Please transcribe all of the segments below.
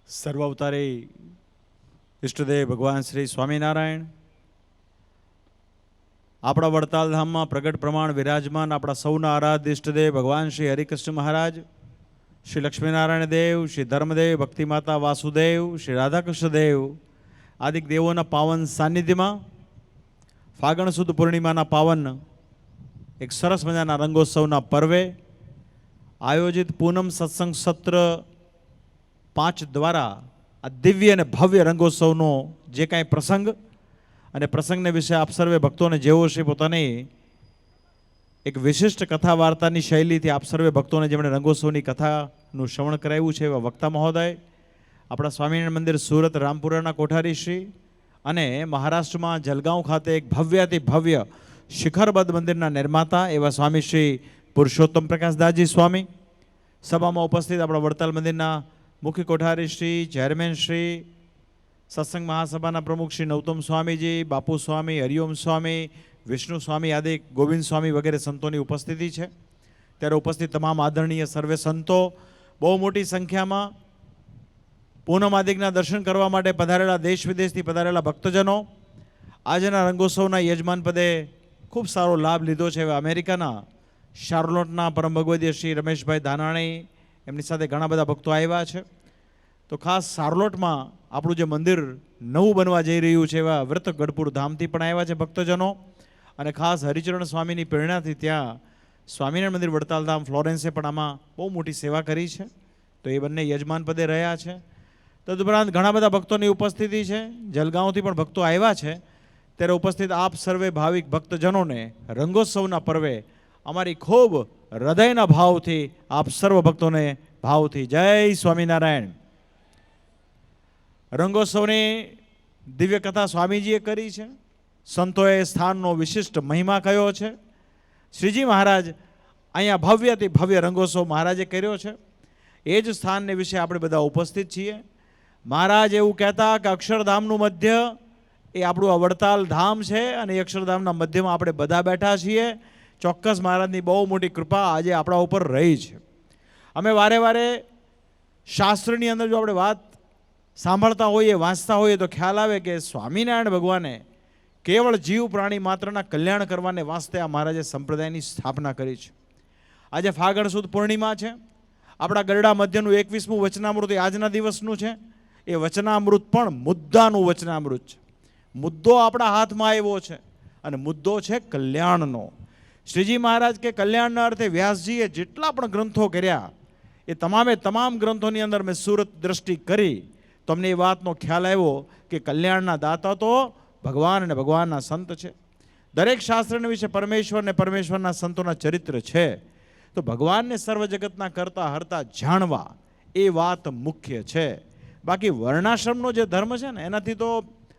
સર્વાવતારી ઈષ્ટદેવ ભગવાન શ્રી સ્વામિનારાયણ આપણા વડતાલ ધામમાં પ્રગટ પ્રમાણ વિરાજમાન આપણા સૌના આરાધ્ય ઈષ્ટદેવ ભગવાન શ્રી હરિકૃષ્ણ મહારાજ, શ્રી લક્ષ્મીનારાયણ દેવ, શ્રી ધર્મદેવ, ભક્તિમાતા વાસુદેવ, શ્રી રાધાકૃષ્ણ દેવ આદિક દેવોના પાવન સાનિધ્યમાં ફાગણ સુદ પૂર્ણિમાના પાવન એક સરસ મજાના રંગોત્સવના પર્વે આયોજિત પૂનમ સત્સંગ સત્ર 5 દ્વારા આ દિવ્ય અને ભવ્ય રંગોત્સવનો જે કાંઈ પ્રસંગ અને પ્રસંગને વિશે આપ સર્વે ભક્તોને જેવો છે પોતાની એક વિશિષ્ટ કથા વાર્તાની શૈલીથી આપ સર્વે ભક્તોને જેમણે રંગોત્સવની કથાનું શ્રવણ કરાવ્યું છે એવા વક્તા મહોદય, આપણા સ્વામિનારાયણ મંદિર સુરત રામપુરાના કોઠારી શ્રી અને મહારાષ્ટ્રમાં જલગાંવ ખાતે એક ભવ્યાતિ ભવ્ય શિખરબદ્ધ મંદિરના નિર્માતા એવા સ્વામી શ્રી પુરુષોત્તમ પ્રકાશદાસજી સ્વામી, સભામાં ઉપસ્થિત આપણા વડતાલ મંદિરના મુખ્ય કોઠારી શ્રી, ચેરમેન શ્રી, સત્સંગ મહાસભાના પ્રમુખ શ્રી નવતમ સ્વામીજી, બાપુ સ્વામી, હરિઓમ સ્વામી, વિષ્ણુ સ્વામી આદિ ગોવિંદ સ્વામી વગેરે સંતોની ઉપસ્થિતિ છે. ત્યારે ઉપસ્થિત તમામ આદરણીય સર્વે સંતો બહુ મોટી સંખ્યામાં પૂનમ આદિકના દર્શન કરવા માટે પધારેલા, દેશ વિદેશથી પધારેલા ભક્તજનો, આજના રંગોત્સવના યજમાન પદે ખૂબ સારો લાભ લીધો છે એવા અમેરિકાના શાર્લોટના પરમ ભગવદીય શ્રી રમેશભાઈ ધાનાણી, એમની સાથે ઘણા બધા ભક્તો આવ્યા છે. તો ખાસ શાર્લોટમાં આપણું જે મંદિર નવું બનવા જઈ રહ્યું છે એવા વ્રત ગઢપુર ધામથી પણ આવ્યા છે ભક્તજનો, અને ખાસ હરિચરણ સ્વામીની પ્રેરણાથી ત્યાં સ્વામિનારાયણ મંદિર વડતાલ ધામ ફ્લોરેન્સે પણ આમાં બહુ મોટી સેવા કરી છે. તો એ બંને યજમાન પદે રહ્યા છે. તદુપરાંત ઘણા બધા ભક્તોની ઉપસ્થિતિ છે, જલગાંવથી પણ ભક્તો આવ્યા છે. ત્યારે ઉપસ્થિત આપ સર્વે ભાવિક ભક્તજનોને રંગોત્સવના પર્વે અમારી ખૂબ હૃદયના ભાવથી આપ સર્વ ભક્તોને ભાવથી જય સ્વામિનારાયણ. રંગોત્સવની દિવ્ય કથા સ્વામીજીએ કરી છે, સંતોએ સ્થાનનો વિશિષ્ટ મહિમા કયો છે. શ્રીજી મહારાજ અહીંયા ભવ્યથી ભવ્ય રંગોત્સવ મહારાજે કર્યો છે. એ જ સ્થાનને વિશે આપણે બધા ઉપસ્થિત છીએ. મહારાજ એવું કહેતા કે અક્ષરધામનું મધ્ય એ આપણું આ વડતાલ ધામ છે અને એ અક્ષરધામના મધ્યમાં આપણે બધા બેઠા છીએ. ચોક્કસ મહારાજની બહુ મોટી કૃપા આજે આપણા ઉપર રહી છે. અમે વારે વારે શાસ્ત્રની અંદર જો આપણે વાત સાંભળતા હોઈએ, વાંચતા હોઈએ તો ખ્યાલ આવે કે સ્વામિનારાયણ ભગવાને કેવળ જીવ પ્રાણી માત્રના કલ્યાણ કરવાને વાસ્તે આ મહારાજે સંપ્રદાયની સ્થાપના કરી છે. આજે ફાગણ સુદ પૂર્ણિમા છે. આપણા ગરડા મધ્યનું 21મું વચનામૃત એ આજના દિવસનું છે. એ વચનામૃત પણ મુદ્દાનું વચનામૃત છે. મુદ્દો આપણા હાથમાં આવ્યો છે અને મુદ્દો છે કલ્યાણનો. શ્રીજી મહારાજ કે કલ્યાણના અર્થે વ્યાસજીએ જેટલા પણ ગ્રંથો કર્યા એ તમામ ગ્રંથોની અંદર મેં સુરત દ્રષ્ટિ કરી તો અમને એ વાતનો ખ્યાલ આવ્યો કે કલ્યાણના દાતા તો ભગવાન અને ભગવાનના સંત છે. દરેક શાસ્ત્રને વિશે પરમેશ્વર ને પરમેશ્વરના સંતોના ચરિત્ર છે. તો ભગવાનને સર્વ જગતના કરતા હરતા જાણવા એ વાત મુખ્ય છે. બાકી વર્ણાશ્રમનો જે ધર્મ છે ને એનાથી તો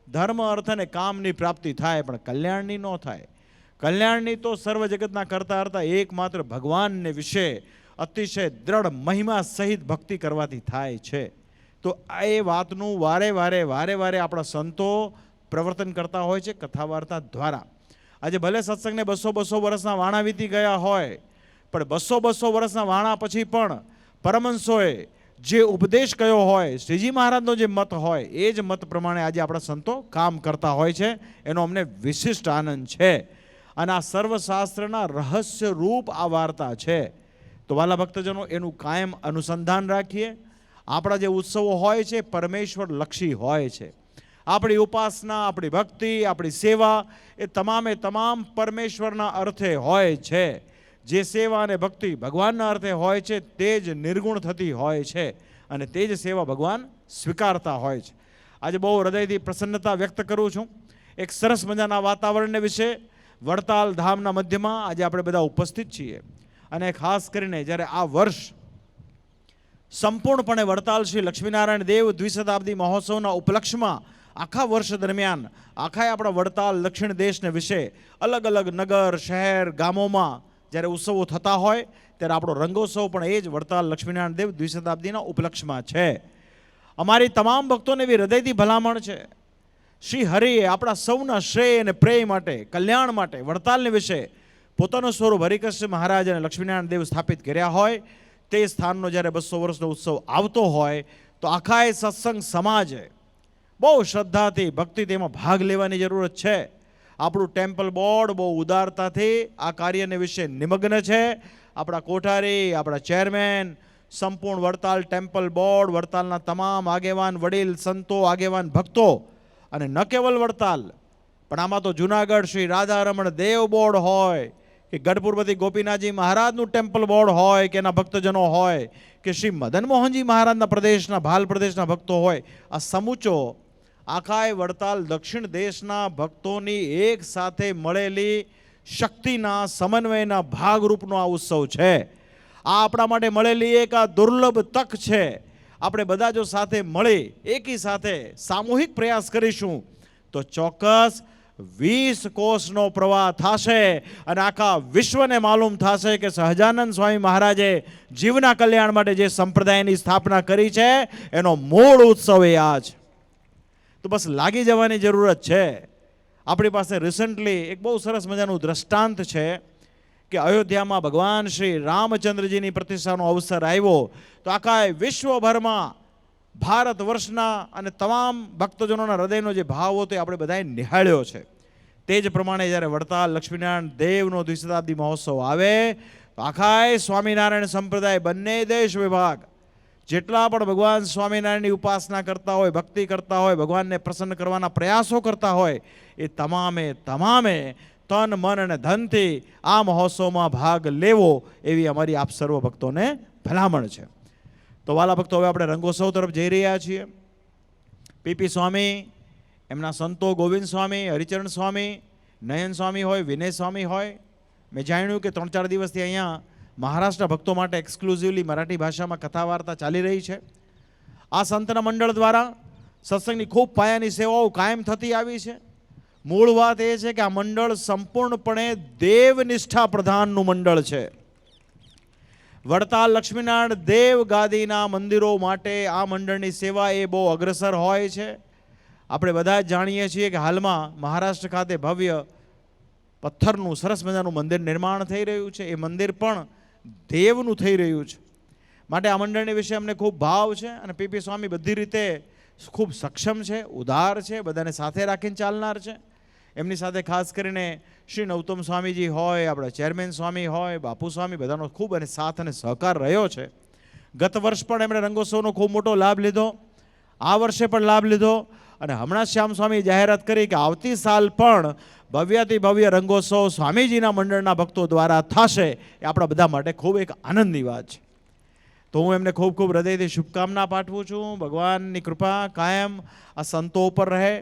ધર્મ, અર્થ અને કામની પ્રાપ્તિ થાય પણ કલ્યાણની ન થાય. કલ્યાણની તો સર્વ જગતના કરતા હરતા એકમાત્ર ભગવાનને વિશે અતિશય દ્રઢ મહિમા સહિત ભક્તિ કરવાથી થાય છે. તો એ વાતનું વારે વારે આપણા સંતો પ્રવર્તન કરતા હોય છે કથા વાર્તા દ્વારા. આજે ભલે સત્સંગને 200 વર્ષના વાણા વીતી ગયા હોય, પણ 200 વર્ષના વાણા પછી પણ પરમહંસોએ જે ઉપદેશ કયો હોય, શ્રીજી મહારાજનો જે મત હોય એ જ મત પ્રમાણે આજે આપણા સંતો કામ કરતા હોય છે. એનો અમને વિશિષ્ટ આનંદ છે અને આ સર્વશાસ્ત્રના રહસ્ય રૂપ આ વાર્તા છે. તો વાલા ભક્તજનો એનું કાયમ અનુસંધાન રાખીએ. આપણા જે ઉત્સવો હોય છે પરમેશ્વર લક્ષી હોય છે. આપણી ઉપાસના, આપણી ભક્તિ, આપણી સેવા એ તમામ પરમેશ્વરના અર્થે હોય છે. જે સેવા અને ભક્તિ ભગવાનના અર્થે હોય છે તે જ નિર્ગુણ થતી હોય છે અને તે જ સેવા ભગવાન સ્વીકારતા હોય છે. આજે બહુ હૃદયથી પ્રસન્નતા વ્યક્ત કરું છું. એક સરસ મજાના વાતાવરણને વિશે વડતાલ ધામના મધ્યમાં આજે આપણે બધા ઉપસ્થિત છીએ અને ખાસ કરીને જ્યારે આ વર્ષ સંપૂર્ણપણે વડતાલ શ્રી લક્ષ્મીનારાયણ દેવ દ્વિશતાબ્દી મહોત્સવના ઉપલક્ષમાં આખા વર્ષ દરમિયાન આખા આપણા વડતાલ દક્ષિણ દેશને વિશે અલગ અલગ નગર, શહેર, ગામોમાં જ્યારે ઉત્સવો થતા હોય ત્યારે આપણો રંગોત્સવ પણ એ જ વડતાલ લક્ષ્મીનારાયણ દેવ દ્વિશતાબ્દીના ઉપલક્ષમાં છે. અમારી તમામ ભક્તોને એવી હૃદયથી ભલામણ છે, શ્રી હરિએ આપણા સૌના શ્રેય અને પ્રેય માટે, કલ્યાણ માટે વડતાલને વિશે પોતાનું સ્વરૂપ હરિકૃષ્ણ મહારાજ અને લક્ષ્મીનારાયણ દેવ સ્થાપિત કર્યા હોય તે સ્થાનનો જ્યારે 200 વર્ષનો ઉત્સવ આવતો હોય તો તો આખા એ સત્સંગ સમાજે બહુ શ્રદ્ધાથી ભક્તિથી એમાં ભાગ લેવાની જરૂરત છે. આપણું ટેમ્પલ બોર્ડ બહુ ઉદારતાથી આ કાર્યને વિશે નિમગ્ન છે. આપણા કોઠારી, આપણા ચેરમેન, સંપૂર્ણ વડતાલ ટેમ્પલ બોર્ડ, વડતાલના તમામ આગેવાન વડીલ સંતો, આગેવાન ભક્તો, અને ન કેવલ વડતાલ પણ આમાં તો જુનાગઢ શ્રી રાધારમણ દેવ બોર્ડ હોય કે ગઢપુરપતિ ગોપીનાથજી મહારાજનું ટેમ્પલ બોર્ડ હોય કે એના ભક્તજનો હોય કે શ્રી મદન મોહનજી મહારાજના પ્રદેશના ભાલ પ્રદેશના ભક્તો હોય, આ સમૂચો આખાય વડતાલ દક્ષિણ દેશના ભક્તોની એક સાથે મળેલી શક્તિના સમન્વયના ભાગરૂપનો આ ઉત્સવ છે. આ આપણા માટે મળેલી એક આ દુર્લભ તક છે. આપણે બધા જો સાથે મળી એકી સાથે સામૂહિક પ્રયાસ કરીશું તો ચોક્કસ 20 કોષનો પ્રવાહ થશે અને આખા વિશ્વને માલુમ થશે કે સહજાનંદ સ્વામી મહારાજે જીવના કલ્યાણ માટે જે સંપ્રદાયની સ્થાપના કરી છે એનો મૂળ ઉત્સવ એ આ છે. તો બસ લાગી જવાની જરૂરત છે. આપણી પાસે રિસન્ટલી એક બહુ સરસ મજાનું દ્રષ્ટાંત છે કે અયોધ્યામાં ભગવાન શ્રી રામચંદ્રજીની પ્રતિષ્ઠાનો અવસર આવ્યો તો આખા વિશ્વભરમાં ભારત વર્ષના અને તમામ ભક્તજનોના હૃદયનો જે ભાવ હતો એ આપણે બધાએ નિહાળ્યો છે. તે જ પ્રમાણે જ્યારે વડતાલ લક્ષ્મીનારાયણ દેવનો દ્વિશતાબ્દી મહોત્સવ આવે તો આખા સ્વામિનારાયણ સંપ્રદાય, બંને દેશ વિભાગ જેટલા પણ ભગવાન સ્વામિનારાયણની ઉપાસના કરતા હોય, ભક્તિ કરતા હોય, ભગવાનને પ્રસન્ન કરવાના પ્રયાસો કરતા હોય, એ તમામે તન મન અને ધનથી આ મહોત્સવમાં ભાગ લેવો એવી અમારી આપ સર્વ ભક્તોને ભલામણ છે. તો વાલા ભક્તો, હવે આપણે રંગોત્સવ તરફ જઈ રહ્યા છીએ. પીપી સ્વામી, એમના સંતો ગોવિંદ સ્વામી, હરિચરણ સ્વામી, નયન સ્વામી હોય, વિનય સ્વામી હોય, મેં જાણ્યું કે 3-4 દિવસથી અહીંયા મહારાષ્ટ્ર ભક્તો માટે એક્સક્લુઝિવલી મરાઠી ભાષામાં કથા વાર્તા ચાલી રહી છે. આ સંતના મંડળ દ્વારા સત્સંગની ખૂબ પાયાની સેવાઓ કાયમ થતી આવી છે. મૂળ વાત એ છે કે આ મંડળ સંપૂર્ણપણે દેવનિષ્ઠા પ્રધાનનું મંડળ છે. વડતાલ લક્ષ્મીનારાયણ દેવ ગાદીના મંદિરો માટે આ મંડળની સેવા એ બહુ અગ્રસર હોય છે. આપણે બધા જ જાણીએ છીએ કે હાલમાં મહારાષ્ટ્ર ખાતે ભવ્ય પથ્થરનું સરસ મજાનું મંદિર નિર્માણ થઈ રહ્યું છે. એ મંદિર પણ દેવનું થઈ રહ્યું છે. માટે આ મંડળની વિશે અમને ખૂબ ભાવ છે અને પીપી સ્વામી બધી રીતે ખૂબ સક્ષમ છે, ઉદાર છે, બધાને સાથે રાખીને ચાલનાર છે. એમની સાથે ખાસ કરીને શ્રી નવતમ સ્વામીજી હોય, આપણા ચેરમેન સ્વામી હોય, બાપુ સ્વામી, બધાનો ખૂબ અને સાથ અને સહકાર રહ્યો છે. ગત વર્ષ પણ એમણે રંગોત્સવનો ખૂબ મોટો લાભ લીધો, આ વર્ષે પણ લાભ લીધો અને હમણાં શ્યામ સ્વામી જાહેરાત કરી કે આવતી સાલ પણ ભવ્યાતિ ભવ્ય રંગોત્સવ સ્વામીજીના મંડળના ભક્તો દ્વારા થશે. એ આપણા બધા માટે ખૂબ એક આનંદની વાત છે. તો હું એમને ખૂબ ખૂબ હૃદયથી શુભકામના પાઠવું છું. ભગવાનની કૃપા કાયમ આ સંતો ઉપર રહે.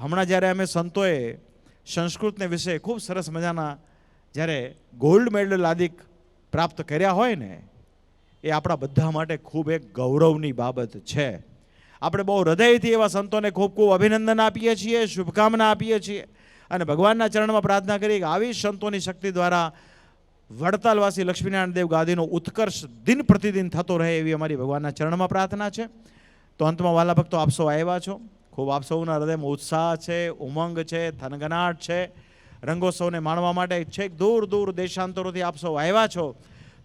હમણાં જ્યારે અમે સંતોએ સંસ્કૃતને વિશે ખૂબ સરસ મજાના જ્યારે ગોલ્ડ મેડલ આદિ પ્રાપ્ત કર્યા હોય ને, એ આપણા બધા માટે ખૂબ એક ગૌરવની બાબત છે. આપણે બહુ હૃદયથી એવા સંતોને ખૂબ ખૂબ અભિનંદન આપીએ છીએ, શુભકામના આપીએ છીએ અને ભગવાનના ચરણમાં પ્રાર્થના કરીએ કે આવી સંતોની શક્તિ દ્વારા વડતાલવાસી લક્ષ્મીનારાયણ દેવ ગાદીનો ઉત્કર્ષ દિન પ્રતિદિન થતો રહે એવી અમારી ભગવાનના ચરણમાં પ્રાર્થના છે. તો અંતમાં વાલા ભક્તો, આપ સૌ આવ્યા છો, ખૂબ આપ સૌના હૃદયમાં ઉત્સાહ છે, ઉમંગ છે, થનગનાટ છે. રંગોત્સવને માણવા માટે છેક દૂર દૂર દેશાંતરોથી આપ સૌ આવ્યા છો.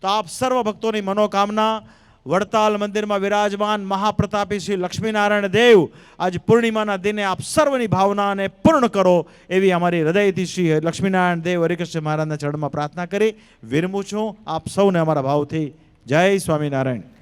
તો આપ સર્વ ભક્તોની મનોકામના વડતાલ મંદિરમાં વિરાજમાન મહાપ્રતાપી શ્રી લક્ષ્મીનારાયણ દેવ આજ પૂર્ણિમાના દિને આપ સર્વની ભાવનાને પૂર્ણ કરો એવી અમારી હૃદયથી શ્રી લક્ષ્મીનારાયણ દેવ હરિકૃષ્ણ મહારાજના ચરણમાં પ્રાર્થના કરી વિરમું છું. આપ સૌને અમારા ભાવથી જય સ્વામિનારાયણ.